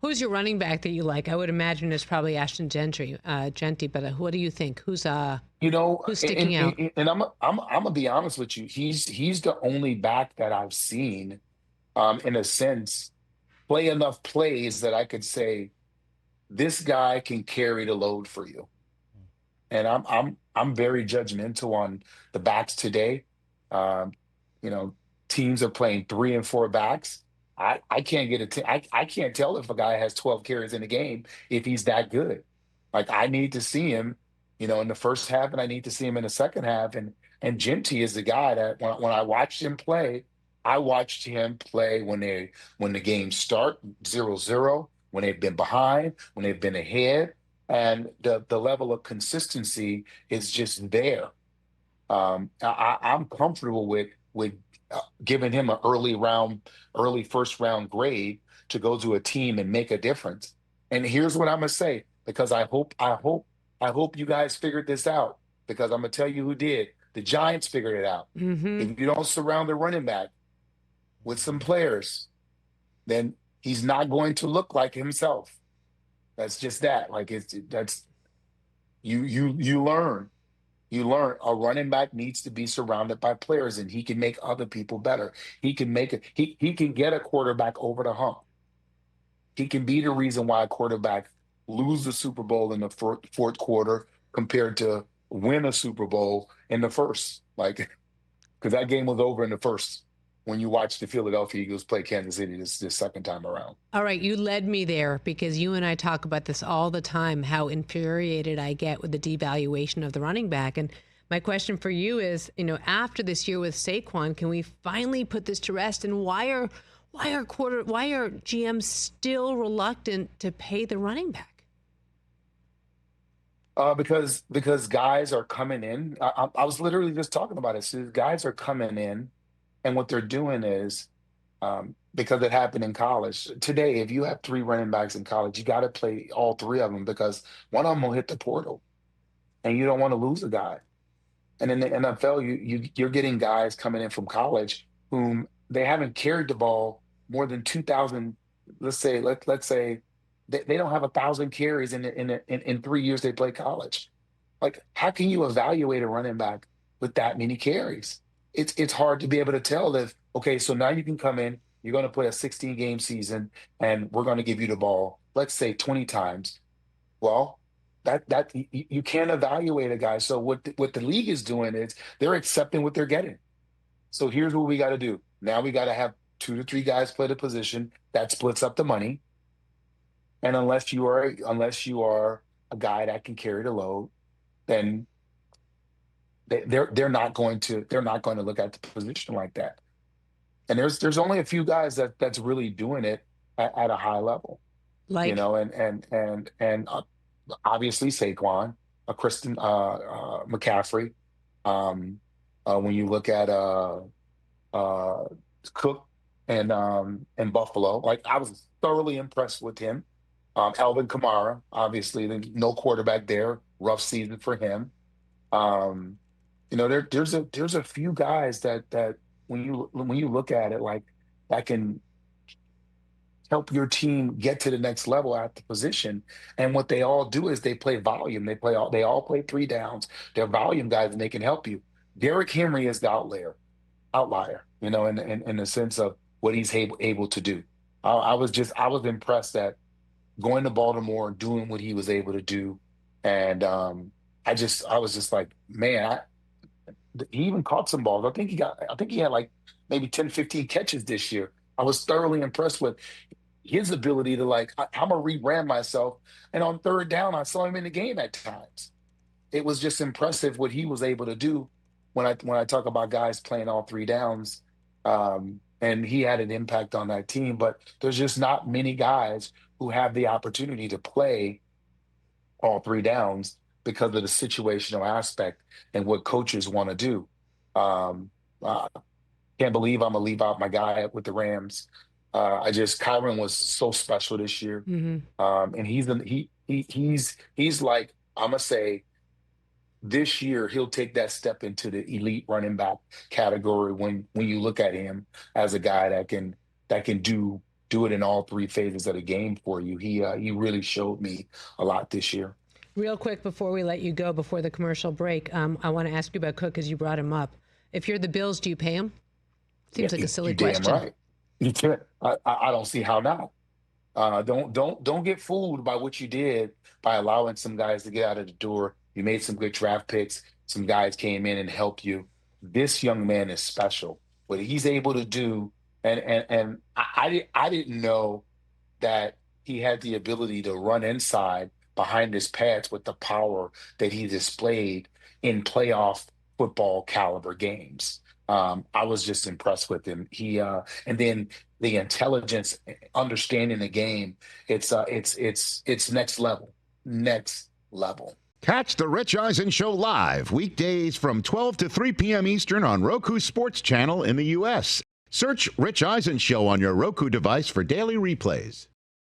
Who's your running back that you like? I would imagine it's probably Ashton Jeanty, but what do you think? Who's sticking out? And I'm gonna be honest with you. He's the only back that I've seen, in a sense, play enough plays that I could say this guy can carry the load for you. And I'm very judgmental on the backs today. Um, you know, teams are playing 3 and 4 backs. I can't get I can't tell if a guy has 12 carries in a game if he's that good. Like I need to see him, in the first half, and I need to see him in the second half. And Jeanty is the guy that when I watched him play, I watched him play when the game start 0-0, when they've been behind, when they've been ahead, and the level of consistency is just there. I'm comfortable with giving him an early first round grade to go to a team and make a difference. And here's what I'm gonna say, because I hope you guys figured this out, because I'm gonna tell you who did. The Giants figured it out. Mm-hmm. If you don't surround the running back with some players, then he's not going to look like himself. That's just that. Like that's you learn. You learn a running back needs to be surrounded by players, and he can make other people better. He can make it. He can get a quarterback over the hump. He can be the reason why a quarterback lose the Super Bowl in the fourth quarter compared to win a Super Bowl in the first. Like, because that game was over in the first when you watch the Philadelphia Eagles play Kansas City this second time around. All right, you led me there because you and I talk about this all the time, how infuriated I get with the devaluation of the running back. And my question for you is, after this year with Saquon, can we finally put this to rest? And why are GMs still reluctant to pay the running back? Because guys are coming in. I was literally just talking about it. So guys are coming in, and what they're doing is, because it happened in college. Today, if you have 3 running backs in college, you got to play all 3 of them, because one of them will hit the portal, and you don't want to lose a guy. And in the NFL, you're getting guys coming in from college whom they haven't carried the ball more than 2,000. Let's say they don't have 1,000 carries in 3 years they play college. Like, how can you evaluate a running back with that many carries? It's hard to be able to tell if, okay, so now you can come in, you're going to play a 16-game season, and we're going to give you the ball, let's say 20 times. Well, that you can't evaluate a guy. So what the league is doing is they're accepting what they're getting. So here's what we got to do. Now we got to have 2 to 3 guys play the position. That splits up the money. And unless you are a guy that can carry the load, then they're not going to look at the position like that. And there's only a few guys that's really doing it at a high level, Like, and obviously Saquon, Kristen McCaffrey. When you look at Cook and Buffalo, like I was thoroughly impressed with him. Alvin Kamara, obviously, no quarterback there, rough season for him. Um, there's a few guys that when you look at it, like, that can help your team get to the next level at the position. And what they all do is they play volume. They all play 3 downs. They're volume guys, and they can help you. Derrick Henry is the outlier, in the sense of what he's able to do. I was impressed that going to Baltimore and doing what he was able to do. And I was just like, man, he even caught some balls. I think he had like maybe 10, 15 catches this year. I was thoroughly impressed with his ability to, like, I'm gonna rebrand myself. And on third down, I saw him in the game at times. It was just impressive what he was able to do when I talk about guys playing all 3 downs. And he had an impact on that team, but there's just not many guys who have the opportunity to play all 3 downs because of the situational aspect and what coaches want to do. I can't believe I'm gonna leave out my guy with the Rams. Kyron was so special this year, mm-hmm. and he's like, I'm gonna say, this year he'll take that step into the elite running back category when you look at him as a guy that can do do it in all three phases of the game for you. He really showed me a lot this year. Real quick before we let you go, before the commercial break, I want to ask you about Cook because you brought him up. If you're the Bills, do you pay him? Seems like a silly question. Damn right. You can't. I don't see how not. Don't get fooled by what you did by allowing some guys to get out of the door. You made some good draft picks. Some guys came in and helped you. This young man is special. What he's able to do, and I didn't know that he had the ability to run inside behind his pads with the power that he displayed in playoff football caliber games. I was just impressed with him. And then the intelligence, understanding the game, it's next level, next level. Catch the Rich Eisen Show live weekdays from 12 to 3 p.m. Eastern on Roku Sports Channel in the U.S. Search Rich Eisen Show on your Roku device for daily replays.